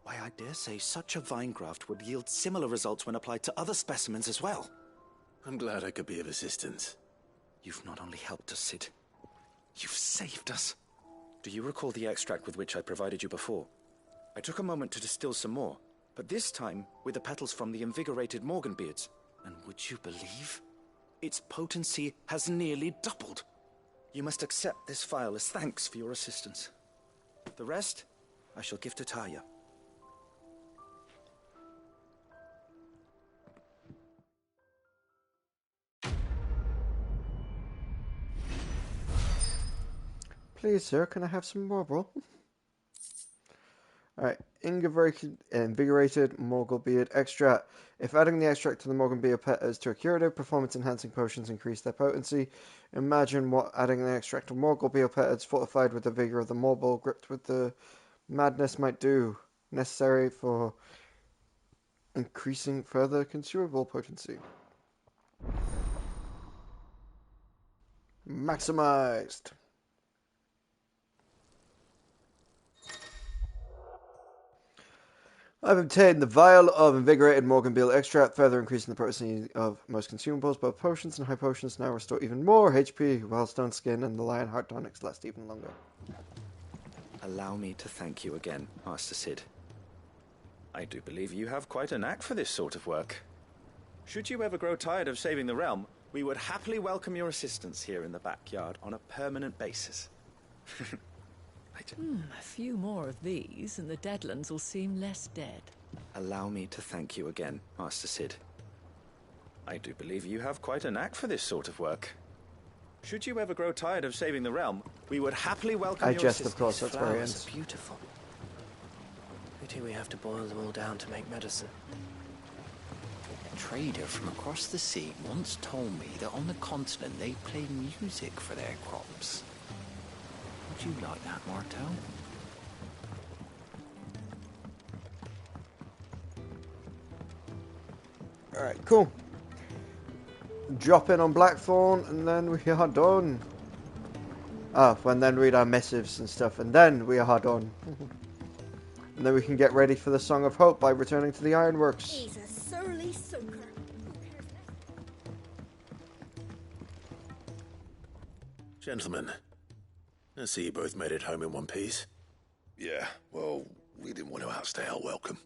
Why, I dare say such a vine graft would yield similar results when applied to other specimens as well. I'm glad I could be of assistance. You've not only helped us, Sid, you've saved us. Do you recall the extract with which I provided you before? I took a moment to distill some more, but this time with the petals from the invigorated Morganbeards. And would you believe? Its potency has nearly doubled. You must accept this vial as thanks for your assistance. The rest, I shall give to Taya.
Please, sir, can I have some marble? Alright, invigorated Morgulbeard extract. If adding the extract to the Morganbeard petals to a curative, performance-enhancing potions increase their potency. Imagine what adding the extract of Morgulbeard petals fortified with the vigor of the Morgul gripped with the madness might do. Necessary for increasing further consumable potency. Maximized. I've obtained the vial of invigorated Morganbeard extract, further increasing the potency of most consumables. Both potions and high potions now restore even more HP, while Stone Skin and the Lionheart tonics last even longer.
Allow me to thank you again, Master Sid. I do believe you have quite a knack for this sort of work. Should you ever grow tired of saving the realm, we would happily welcome your assistance here in the backyard on a permanent basis.
A few more of these, and the Deadlands will seem less dead.
Allow me to thank you again, Master Sid. I do believe you have quite a knack for this sort of work. Should you ever grow tired of saving the realm, we would happily welcome your assistance.
Of course, that's very
Flowers are beautiful. Pity we have to boil them all down to make medicine.
A trader from across the sea once told me that on the continent they play music for their crops. Would you like that, Martel?
Alright, cool. Drop in on Blackthorn, and then we are done. And then read our missives and stuff, and then we are done. And then we can get ready for the Song of Hope by returning to the Ironworks.
He's a surly soaker.
Gentlemen, I see you both made it home in one piece.
Yeah, well, we didn't want to outstay our welcome.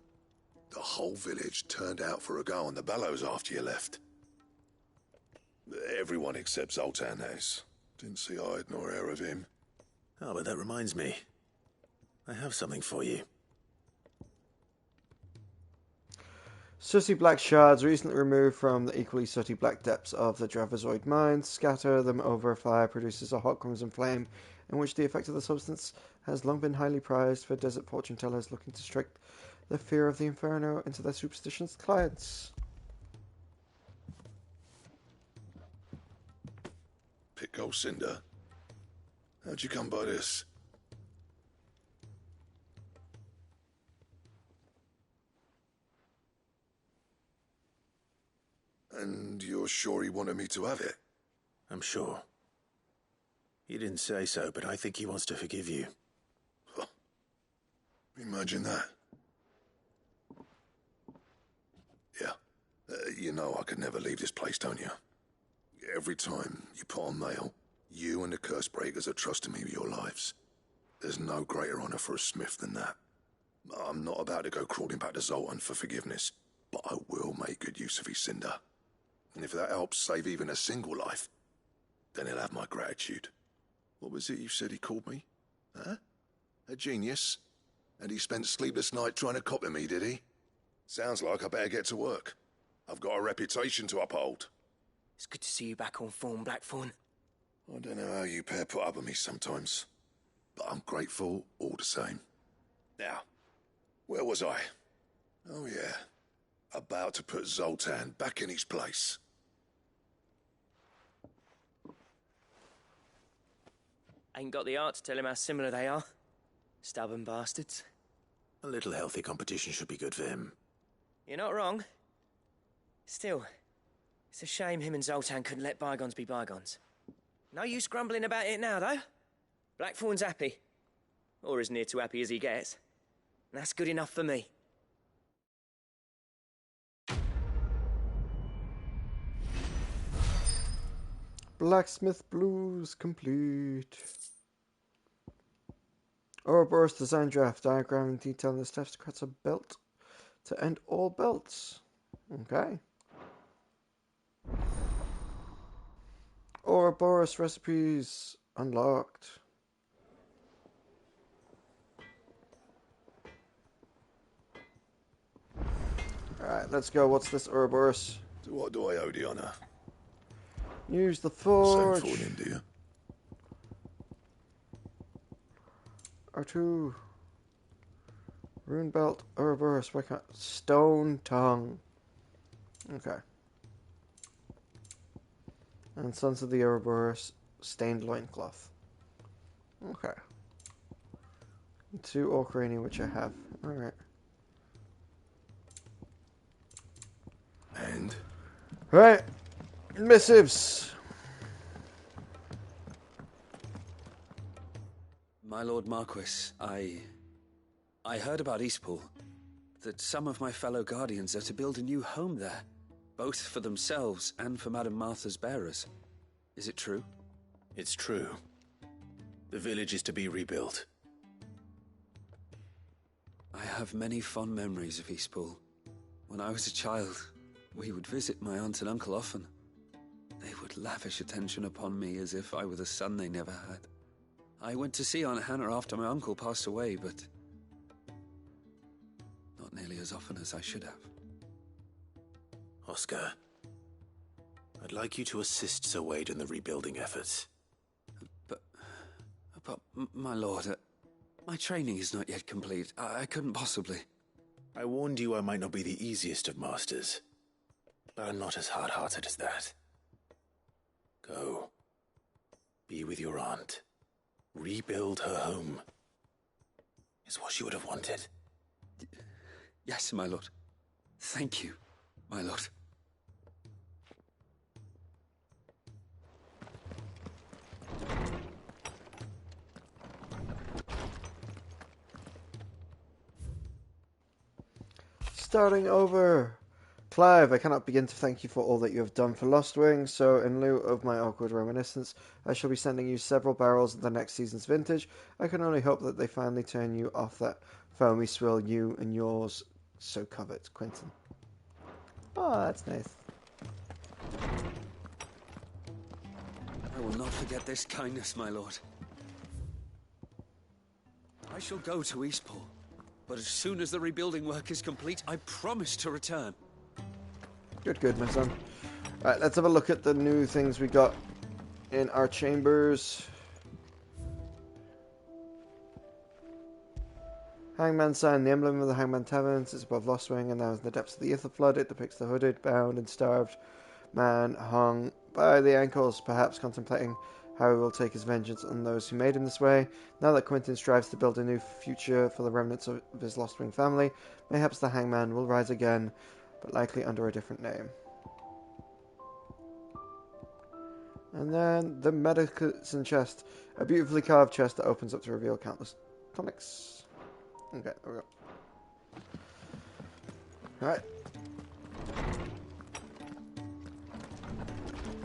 The whole village turned out for a go on the bellows after you left. Everyone except Zoltan has. Didn't see hide nor hair of him.
Oh, but that reminds me. I have something for you.
Sooty black shards recently removed from the equally sooty black depths of the Dravazoid mines. Scatter them over a fire produces a hot crimson flame, in which the effect of the substance has long been highly prized for desert fortune tellers looking to strike the fear of the inferno into their superstitious clients.
Go, Cinder. How'd you come by this? And you're sure he wanted me to have it?
I'm sure. He didn't say so, but I think he wants to forgive you.
Huh. Imagine that. Yeah. You know I could never leave this place, don't you? Every time you put on mail, you and the curse breakers are trusting me with your lives. There's no greater honor for a smith than that. I'm not about to go crawling back to Zoltan for forgiveness, but I will make good use of his cinder. And if that helps save even a single life, then he'll have my gratitude. What was it you said he called me? Huh? A genius? And he spent sleepless night trying to copy me, did he? Sounds like I better get to work. I've got a reputation to uphold.
It's good to see you back on form, Blackthorn.
I don't know how you pair put up with me sometimes, but I'm grateful all the same. Now, where was I? Oh yeah, about to put Zoltan back in his place.
Ain't got the art to tell him how similar they are. Stubborn bastards.
A little healthy competition should be good for him.
You're not wrong. Still, it's a shame him and Zoltan couldn't let bygones be bygones. No use grumbling about it now, though. Blackthorn's happy. Or as near to happy as he gets. And that's good enough for me.
Blacksmith Blues complete. Ouroboros design draft, diagram and detailing the steps to create a belt to end all belts. Okay. Ouroboros recipes unlocked. Alright, let's go. What's this Ouroboros?
To what do I owe the honor?
Use the forge.
Same for India.
R2. Rune belt, Ouroboros, stone tongue. Okay. And Sons of the Ouroboros, stained loincloth. Okay. 2 Orcrania, which I have. Alright.
And?
Right. Missives.
My Lord Marquis, I heard about Eastpool. That some of my fellow guardians are to build a new home there, both for themselves and for Madame Martha's bearers. Is it true?
It's true. The village is to be rebuilt.
I have many fond memories of Eastpool. When I was a child, we would visit my aunt and uncle often. They would lavish attention upon me as if I were the son they never had. I went to see Aunt Hannah after my uncle passed away, but not nearly as often as I should have.
Oscar, I'd like you to assist Sir Wade in the rebuilding efforts.
But my lord, my training is not yet complete. I couldn't possibly.
I warned you I might not be the easiest of masters, but I'm not as hard-hearted as that. Go. Be with your aunt. Rebuild her home. Is what she would have wanted.
Yes, my lord. Thank you, my lord.
Starting over. Clive, I cannot begin to thank you for all that you have done for Lost Wing, so in lieu of my awkward reminiscence, I shall be sending you several barrels of the next season's vintage. I can only hope that they finally turn you off that foamy swill you and yours so covet, Quentin. Oh, that's nice.
I will not forget this kindness, my lord. I shall go to Eastpool, but as soon as the rebuilding work is complete, I promise to return.
Good, my son. Alright, let's have a look at the new things we got in our chambers. Hangman sign, the emblem of the Hangman Taverns is above Lost Wing, and now in the depths of the Ether Flood. It depicts the hooded, bound, and starved man hung by the ankles, perhaps contemplating how he will take his vengeance on those who made him this way. Now that Quentin strives to build a new future for the remnants of his lost wing family, mayhaps the hangman will rise again, but likely under a different name. And then the medicine chest. A beautifully carved chest that opens up to reveal countless tonics. Okay, there we go. Alright.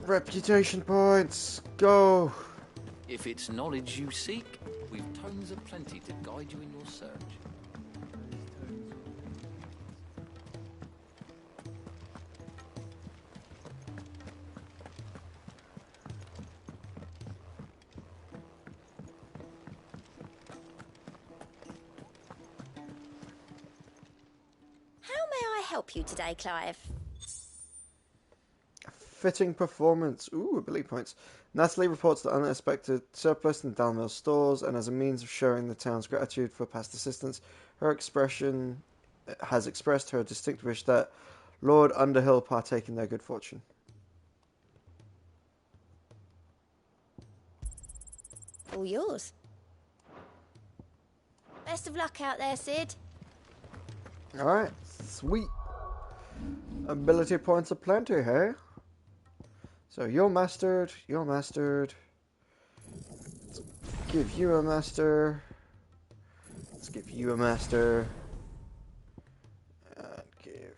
Reputation points. Go.
If it's knowledge you seek, we've tomes aplenty to guide you in your search.
How may I help you today, Clive?
Fitting performance. Ooh, ability points. Natalie reports the unexpected surplus in Dalmill's stores, and as a means of showing the town's gratitude for past assistance, her expression has expressed her distinct wish that Lord Underhill partake in their good fortune.
All yours. Best of luck out there, Sid.
Alright, sweet. Ability points aplenty, hey? So you're mastered, you're mastered. Let's give you a master. Let's give you a master. And give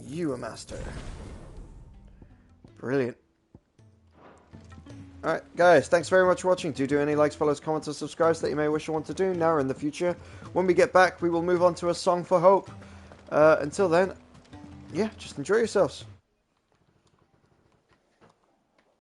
you a master. Brilliant. Alright, guys, thanks very much for watching. Do any likes, follows, comments, or subscribes that you may wish or want to do now or in the future. When we get back, we will move on to A Song for Hope. Until then, yeah, just enjoy yourselves.